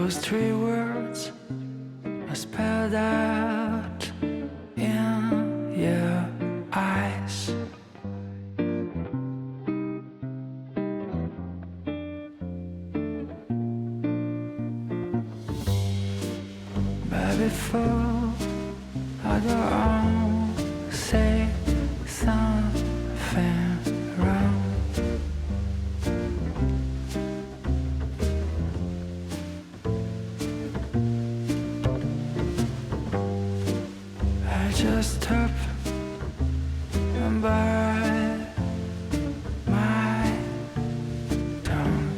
Those three words are spelled out in your eyes. But before I go on, say something wrong. I just hope and bite my tongue.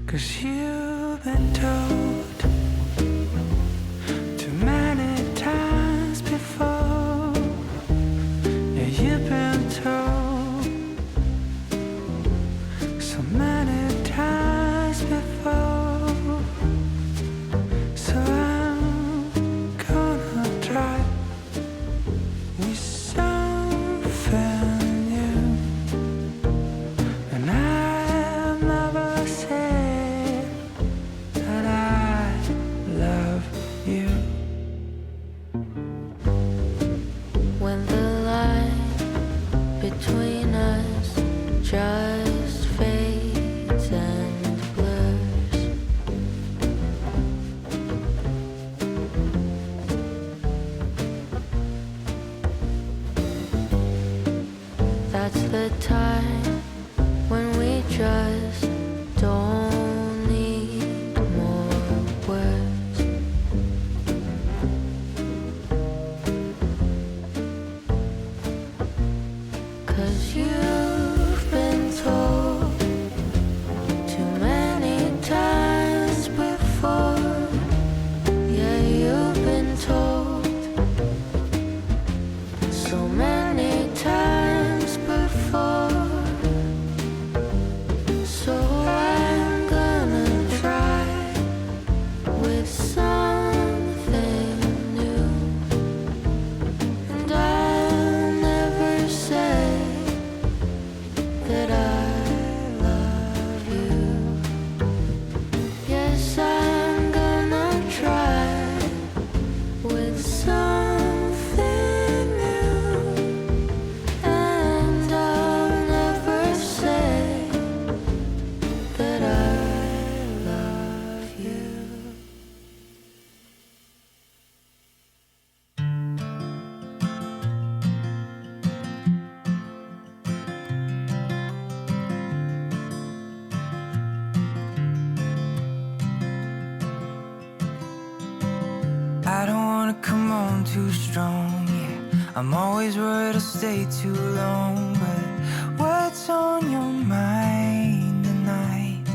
'Cause you've been told too many times before. Yeah, you've been told so many times before. So I'm gonna try with something new. And I've never said that I love you. When the line between us just fades and blurs, that's the time when we just don't need more words. Cause you've been told too many times before. Yeah, you've been told so many times before. So I'm gonna try with something new. And I'll never say that I love you. Yes, I'm gonna try with something new. And I'll never say that I love you. I don't wanna come on too strong, yeah. I'm always worried I'll stay too long. But what's on your mind tonight?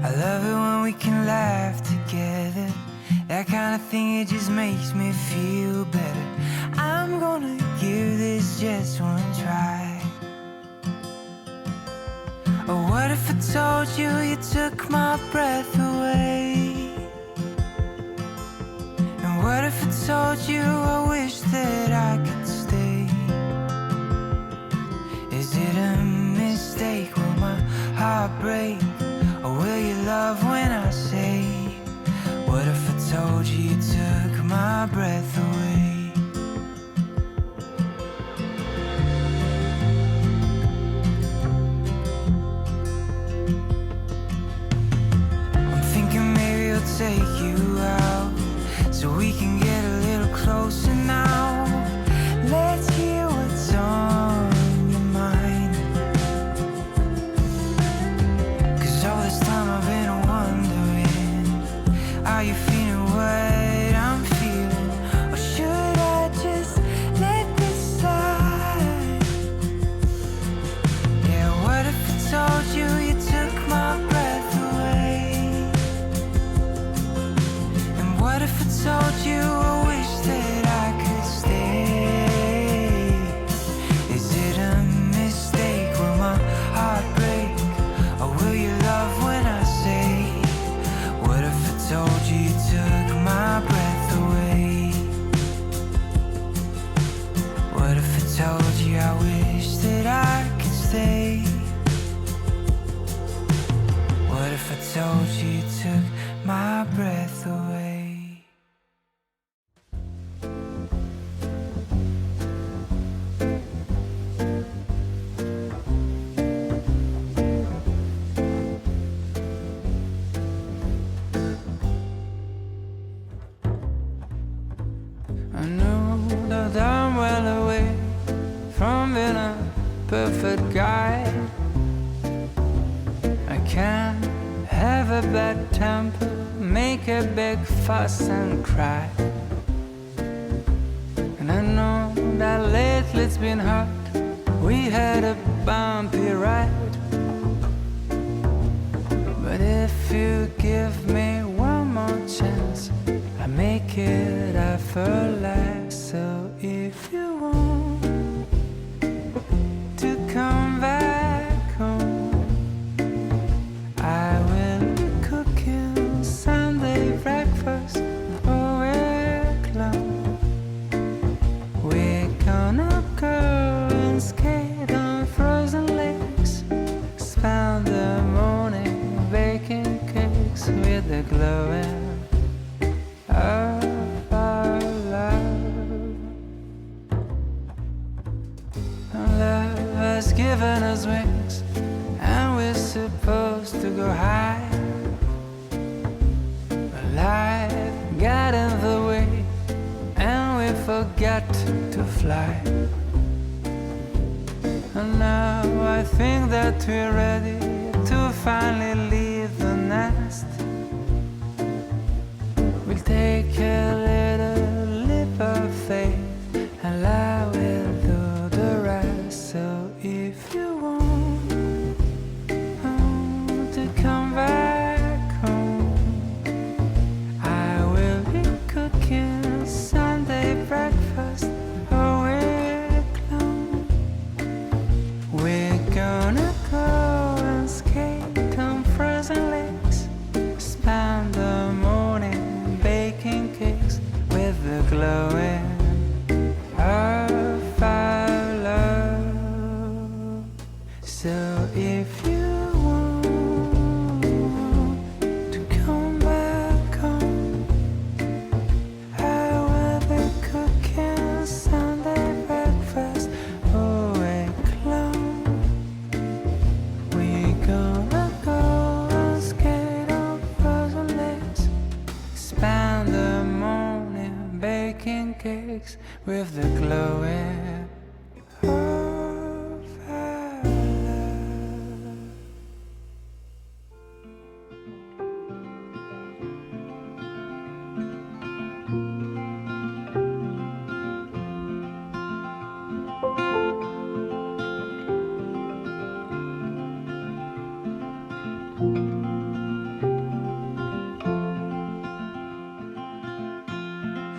I love it when we can laugh together. That kind of thing, it just makes me feel better. I'm gonna give this just one try. Or what if I told you you took my breath away? And what if I told you I wish that I could stay? Is it a mistake? Will my heart break? Or will you love when I say, what if I told you you took my breath away? I'm thinking maybe I'll take you out so we can get a little closer now. Let's hear what's on your mind. 'Cause all this time I've been wondering, are you feeling what told she took my breath away. I know that I'm well away from being a perfect guy. I can't have a bad temper, make a big fuss and cry. And I know that lately it's been hard, we had a bumpy ride. But if you give me one more chance, I make it effortless. So if you want to come back home, I will be cooking Sunday breakfast all week long. We're gonna go and skate on frozen lakes, spend the morning baking cakes with the glowing of our love. Love has given us wings, and we're supposed to go high. But life got in the way, and we forgot to fly. And now I think that we're ready to finally leave the nest. We'll take a little leap of faith, and I will do the rest. So if you want to come back home, I will be cooking Sunday breakfast all week long. We're gonna go and skate on frozen lakes, spend the morning baking cakes with the glowing of our love. So if you want to come back home, I will be cooking Sunday breakfast all week long. We're gonna go and skate on frozen lakes, spend the morning baking cakes with the glowing of our love.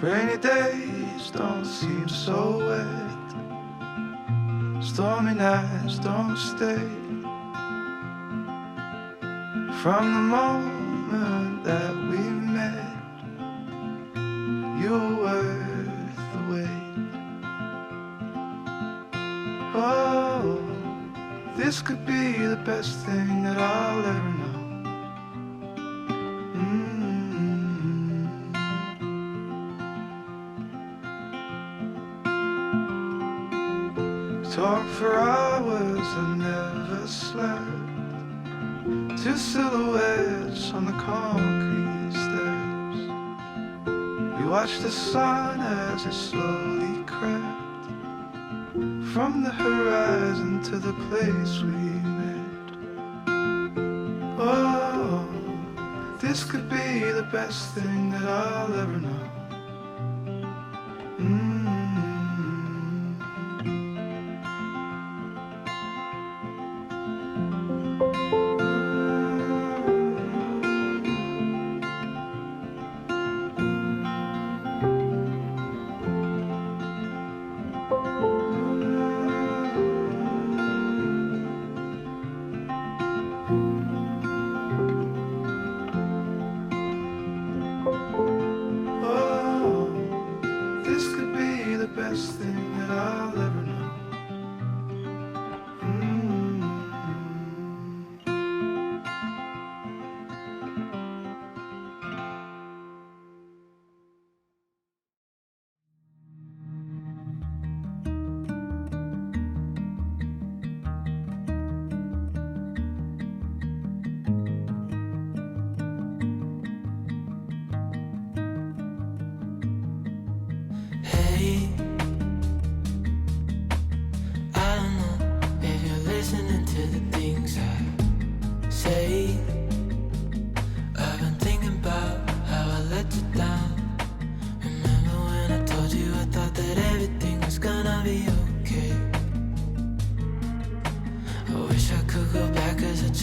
Rainy days don't seem so wet, stormy nights don't stay. From the moment that we met, you were worth the wait. Oh, this could be the best thing that I'll ever know. Talk for hours and never slept. Two silhouettes on the concrete steps. We watched the sun as it slowly crept from the horizon to the place we met. Oh, this could be the best thing that I'll ever know. Oh,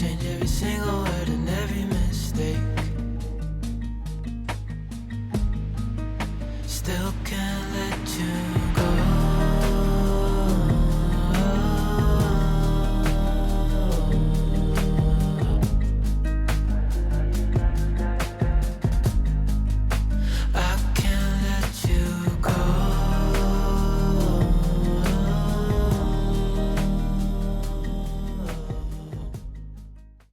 change everything.